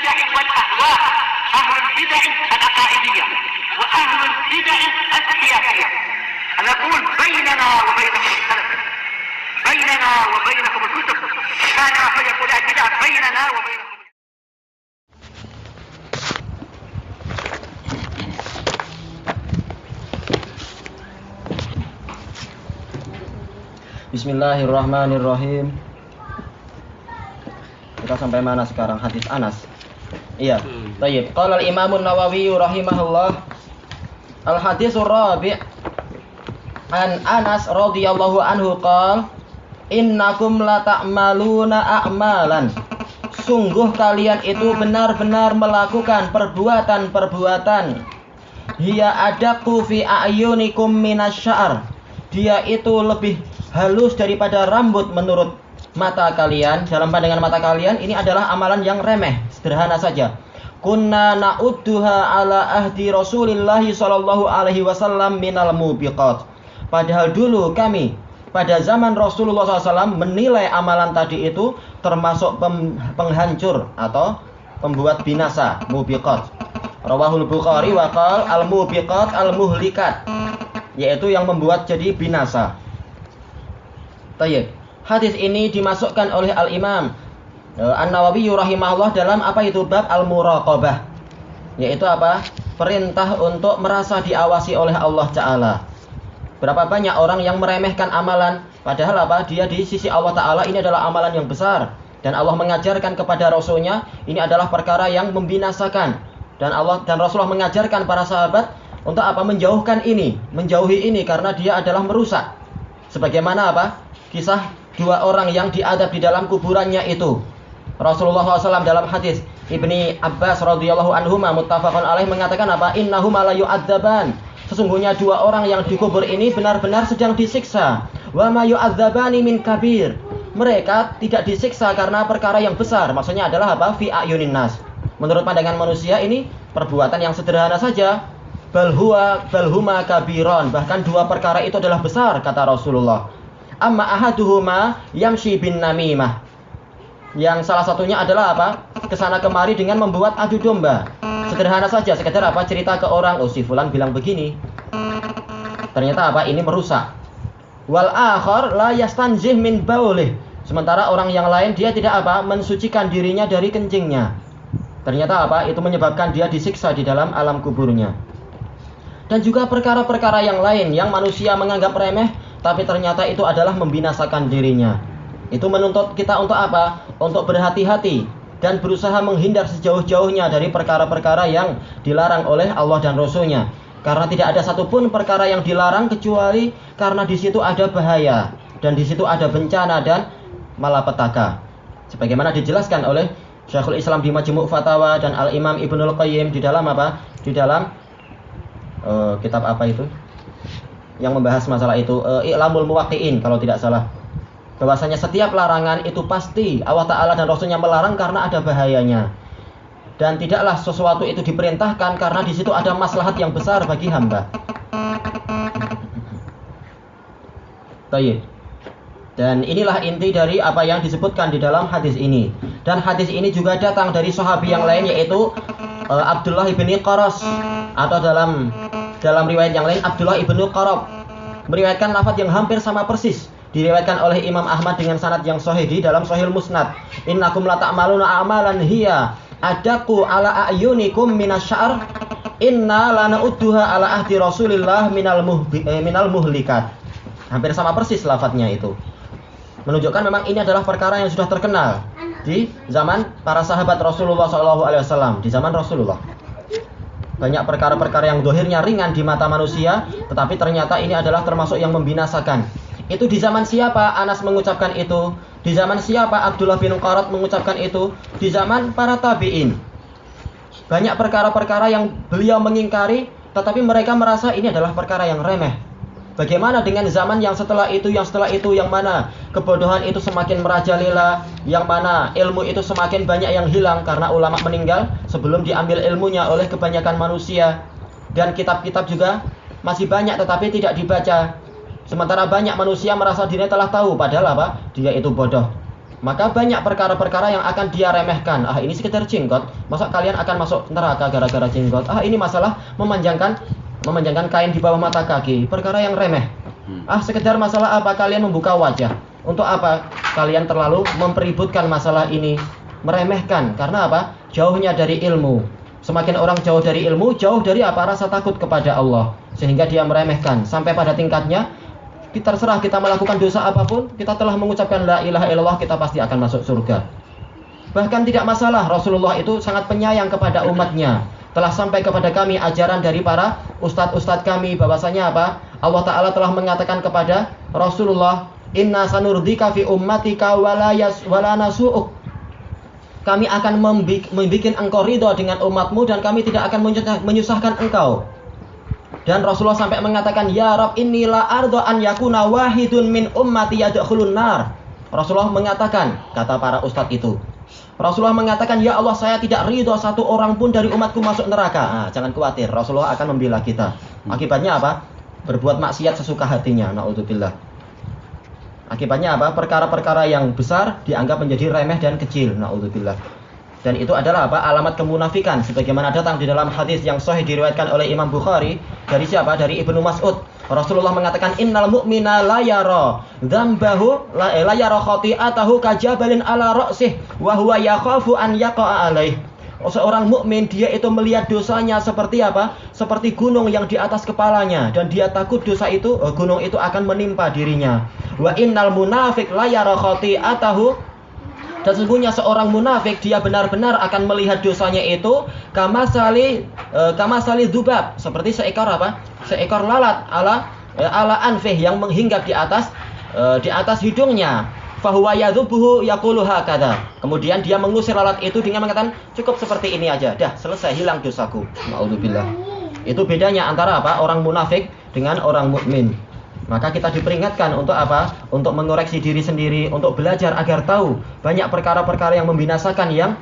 البدع والأهواء، أهل البدع العقائدية وأهل البدع السياسية. نقول بيننا وبينكم السلف، بيننا وبينكم الكتب، كان فيقول البدع بيننا وبينكم. Bismillahirrahmanirrahim. Kita sampai mana sekarang? Hadis Anas. Iya. Baik. Qala al-Imam an-Nawawi rahimahullah, al-haditsur rabi' an Anas radhiyallahu anhu qala, innakum la ta'maluna a'malan. Sungguh kalian itu benar-benar melakukan perbuatan-perbuatan. Hiya adaqu fi a'yunikum minasya'r. Dia itu lebih halus daripada rambut menurut mata kalian. Dalam pandangan mata kalian ini adalah amalan yang remeh, sederhana saja. Kunna na'udduha ala ahdi Rasulillah sallallahu alaihi wasallam minal mubiqat. Padahal dulu kami pada zaman Rasulullah SAW menilai amalan tadi itu termasuk penghancur atau pembuat binasa, mubiqat. Rawahul Bukhari wa qala al-mubiqat al-muhlikat, yaitu yang membuat jadi binasa. Tayyib. Hadis ini dimasukkan oleh Al-Imam An-Nawawi rahimahullah dalam apa itu bab al-muraqabah, yaitu apa? Perintah untuk merasa diawasi oleh Allah Ta'ala. Berapa banyak orang yang meremehkan amalan, padahal apa? Dia di sisi Allah Ta'ala ini adalah amalan yang besar, dan Allah mengajarkan kepada Rasulnya ini adalah perkara yang membinasakan, dan Allah dan Rasulullah mengajarkan para sahabat untuk apa? Menjauhi ini karena dia adalah merusak. Sebagaimana apa? Kisah dua orang yang diadab di dalam kuburannya itu. Rasulullah SAW dalam hadis Ibni Abbas radhiyallahu anhuma muttafaqun alaih mengatakan apa? Innahuma la yu'adzaban. Sesungguhnya dua orang yang dikubur ini benar-benar sedang disiksa. Wa ma yu'adzabani min kabir. Mereka tidak disiksa karena perkara yang besar. Maksudnya adalah apa? Fi a'yunin nas. Menurut pandangan manusia ini perbuatan yang sederhana saja. Bal huma kabiron. Bahkan dua perkara itu adalah besar, kata Rasulullah. Amma ahaduhuma yamshi bin namimah. Yang salah satunya adalah apa? Kesana kemari dengan membuat adu domba. Sederhana saja, sekedar apa? Cerita ke orang, oh si fulan bilang begini. Ternyata apa? Ini merusak. Wal akhar la yastanzih min baulih. Sementara orang yang lain dia tidak apa? Mensucikan dirinya dari kencingnya. Ternyata apa? Itu menyebabkan dia disiksa di dalam alam kuburnya. Dan juga perkara-perkara yang lain yang manusia menganggap remeh, tapi ternyata itu adalah membinasakan dirinya. Itu menuntut kita untuk apa? Untuk berhati-hati dan berusaha menghindar sejauh-jauhnya dari perkara-perkara yang dilarang oleh Allah dan Rasulnya. Karena tidak ada satupun perkara yang dilarang kecuali karena di situ ada bahaya dan di situ ada bencana dan malapetaka. Sebagaimana dijelaskan oleh Syekhul Islam di Majmu' Fatawa dan Al-Imam Ibnul Qayyim di dalam apa? Di dalam kitab apa itu? Yang membahas masalah itu, I'lamul Muwaqqi'in kalau tidak salah. Bahwasanya setiap larangan itu pasti Allah Ta'ala dan Rasulnya melarang karena ada bahayanya. Dan tidaklah sesuatu itu diperintahkan karena di situ ada maslahat yang besar bagi hamba. Baik. Dan inilah inti dari apa yang disebutkan di dalam hadis ini. Dan hadis ini juga datang dari sahabi yang lain, yaitu Abdullah ibn Qaras, atau dalam riwayat yang lain Abdullah ibn Qarab, meriwayatkan lafaz yang hampir sama persis. Diriwayatkan oleh Imam Ahmad dengan sanad yang sahih di dalam Sahih Musnad. Innakum la ta'maluna a'malan hiya adaqu ala a'yunikum minasya'r. Inna la na'udduha ala ahdi Rasulillah minal muhlikat. Hampir sama persis lafaznya itu. Menunjukkan memang ini adalah perkara yang sudah terkenal di zaman para sahabat Rasulullah SAW, di zaman Rasulullah. Banyak perkara-perkara yang dohirnya ringan di mata manusia, tetapi ternyata ini adalah termasuk yang membinasakan. Itu di zaman siapa Anas mengucapkan itu? Di zaman siapa Abdullah bin Qarad mengucapkan itu? Di zaman para tabi'in. Banyak perkara-perkara yang beliau mengingkari, tetapi mereka merasa ini adalah perkara yang remeh. Bagaimana dengan zaman yang setelah itu, yang mana kebodohan itu semakin merajalela, yang mana ilmu itu semakin banyak yang hilang karena ulama meninggal sebelum diambil ilmunya oleh kebanyakan manusia. Dan kitab-kitab juga masih banyak tetapi tidak dibaca. Sementara banyak manusia merasa dirinya telah tahu, padahal apa? Dia itu bodoh. maka banyak perkara-perkara yang akan dia remehkan. Ah, ini sekedar jenggot, masa kalian akan masuk neraka gara-gara jenggot? Ah, ini masalah memanjangkan kain di bawah mata kaki, perkara yang remeh. Ah, sekedar masalah apa kalian membuka wajah? Untuk apa kalian terlalu mempeributkan masalah ini? Meremehkan, karena apa? Jauhnya dari ilmu. Semakin orang jauh dari ilmu, jauh dari apa? Rasa takut kepada Allah, sehingga dia meremehkan. Sampai pada tingkatnya, kita terserah kita melakukan dosa apapun, kita telah mengucapkan la ilaha illallah, kita pasti akan masuk surga. Bahkan tidak masalah, Rasulullah itu sangat penyayang kepada umatnya. Telah sampai kepada kami ajaran dari para ustadz-ustadz kami, bahwasanya apa? Allah Ta'ala telah mengatakan kepada Rasulullah, inna sanurdika fi ummatika wala nasu'uk. Kami akan membuat engkau ridho dengan umatmu, dan kami tidak akan menyusahkan engkau. Dan Rasulullah sampai mengatakan, ya Rabb inni la ardo an yakuna wahidun min ummati yadkhulun nar. Rasulullah mengatakan, kata para ustadz itu, Rasulullah mengatakan, ya Allah, saya tidak ridho satu orang pun dari umatku masuk neraka. Nah, jangan khawatir, Rasulullah akan membela kita. Akibatnya apa? Berbuat maksiat sesuka hatinya. Na'udzubillah. Akibatnya apa? Perkara-perkara yang besar dianggap menjadi remeh dan kecil. Na'udzubillah. Dan itu adalah apa? Alamat kemunafikan, sebagaimana datang di dalam hadis yang sahih diriwayatkan oleh Imam Bukhari dari siapa? Dari Ibnu Mas'ud. Rasulullah mengatakan, innal mu'mina la yara dzambahu la yara khati'atahu kajabalin ala ra'sih wa huwa yakhafu an yaqa'a alaih. Seorang mukmin dia itu melihat dosanya seperti apa? Seperti gunung yang di atas kepalanya, dan dia takut gunung itu akan menimpa dirinya. Wa innal munafiq la yara khati'atahu, dan sesungguhnya seorang munafik dia benar-benar akan melihat dosanya itu kamasali dzubab, seperti seekor apa? Seekor lalat ala anfih yang menghinggap di atas hidungnya. Fahuwa yadhubuhu yaqulu hakadha. Kemudian dia mengusir lalat itu dengan mengatakan, cukup seperti ini aja, dah selesai, hilang dosaku. Na'udzubillah. Itu bedanya antara apa? Orang munafik dengan orang mukmin. Maka kita diperingatkan untuk apa? Untuk mengoreksi diri sendiri, untuk belajar agar tahu banyak perkara-perkara yang membinasakan yang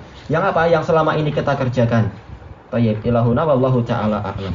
selama ini kita kerjakan. Baik, ilahuna wallahu taala a'lam.